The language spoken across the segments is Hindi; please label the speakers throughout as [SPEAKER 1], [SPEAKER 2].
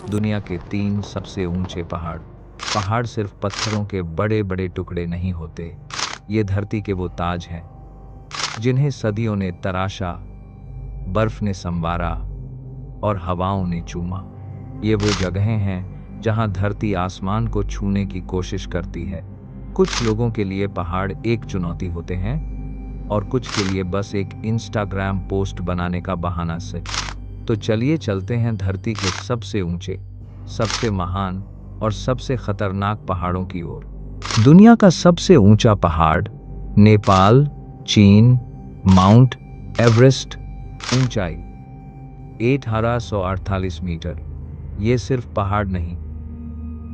[SPEAKER 1] दुनिया के 3 सबसे ऊंचे पहाड़। पहाड़ सिर्फ पत्थरों के बड़े बड़े टुकड़े नहीं होते, ये धरती के वो ताज हैं जिन्हें सदियों ने तराशा, बर्फ ने संवारा और हवाओं ने चूमा। ये वो जगहें हैं जहां धरती आसमान को छूने की कोशिश करती है। कुछ लोगों के लिए पहाड़ एक चुनौती होते हैं और कुछ के लिए बस एक इंस्टाग्राम पोस्ट बनाने का बहाना से। तो चलिए चलते हैं धरती के सबसे ऊंचे, सबसे महान और सबसे खतरनाक पहाड़ों की ओर। दुनिया का सबसे ऊंचा पहाड़ नेपाल, चीन, माउंट एवरेस्ट। ऊंचाई 1848 मीटर। ये सिर्फ पहाड़ नहीं,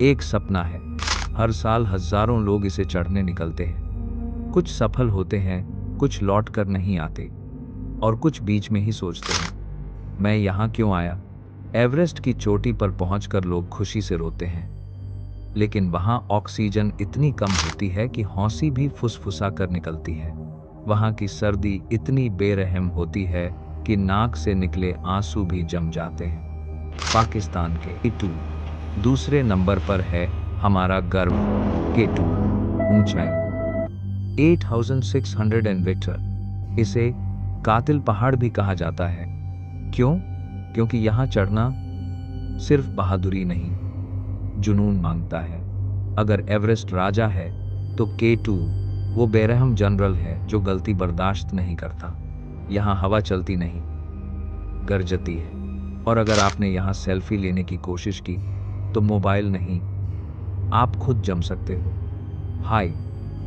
[SPEAKER 1] एक सपना है। हर साल हजारों लोग इसे चढ़ने निकलते हैं। कुछ सफल होते हैं, कुछ लौट कर नहीं आते और कुछ बीच में ही सोचते हैं, मैं यहाँ क्यों आया। एवरेस्ट की चोटी पर पहुंचकर लोग खुशी से रोते हैं, लेकिन वहां ऑक्सीजन इतनी कम होती है कि हौंसी भी फुसफुसा कर निकलती है। वहां की सर्दी इतनी बेरहम होती है कि नाक से निकले आंसू भी जम जाते हैं। पाकिस्तान के K2 दूसरे नंबर पर है हमारा गर्व K2। ऊंचाई 8600 मीटर। इसे कातिल पहाड़ भी कहा जाता है। क्यों? क्योंकि यहाँ चढ़ना सिर्फ बहादुरी नहीं, जुनून मांगता है। अगर एवरेस्ट राजा है तो K2 वो बेरहम जनरल है जो गलती बर्दाश्त नहीं करता। यहाँ हवा चलती नहीं, गरजती है। और अगर आपने यहाँ सेल्फी लेने की कोशिश की तो मोबाइल नहीं, आप खुद जम सकते हो। हाय,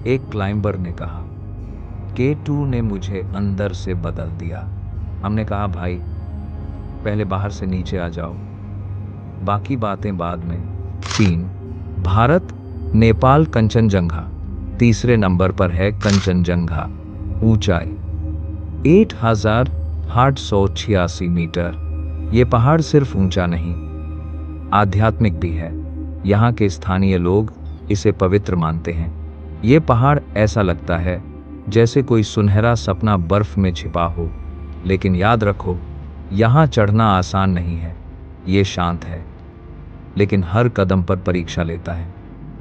[SPEAKER 1] एक क्लाइंबर ने कहा, K2 ने मुझे अंदर से बदल दिया। हमने कहा, भाई पहले बाहर से नीचे आ जाओ, बाकी बातें बाद में। 3 भारत, नेपाल कंचनजंगा। तीसरे नंबर पर है कंचनजंगा। ऊंचाई 8886 मीटर। ये पहाड़ सिर्फ ऊंचा नहीं, आध्यात्मिक भी है। यहाँ के स्थानीय लोग इसे पवित्र मानते हैं। ये पहाड़ ऐसा लगता है जैसे कोई सुनहरा सपना बर्फ में छिपा हो। लेकिन याद रखो, यहाँ चढ़ना आसान नहीं है। ये शांत है, लेकिन हर कदम पर परीक्षा लेता है।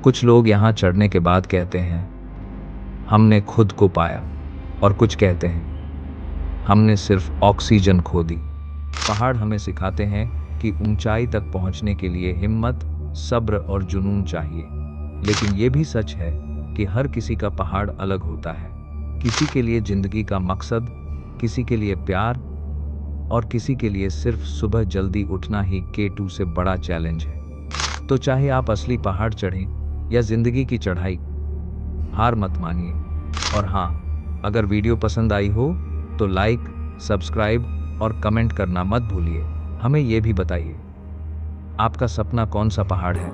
[SPEAKER 1] कुछ लोग यहाँ चढ़ने के बाद कहते हैं, हमने खुद को पाया, और कुछ कहते हैं, हमने सिर्फ ऑक्सीजन खो दी। पहाड़ हमें सिखाते हैं कि ऊंचाई तक पहुंचने के लिए हिम्मत, सब्र और जुनून चाहिए। लेकिन यह भी सच है कि हर किसी का पहाड़ अलग होता है। किसी के लिए जिंदगी का मकसद, किसी के लिए प्यार और किसी के लिए सिर्फ सुबह जल्दी उठना ही K2 से बड़ा चैलेंज है। तो चाहे आप असली पहाड़ चढ़ें या जिंदगी की चढ़ाई, हार मत मानिए। और हाँ, अगर वीडियो पसंद आई हो तो लाइक, सब्सक्राइब और कमेंट करना मत भूलिए। हमें यह भी बताइए, आपका सपना कौन सा पहाड़ है।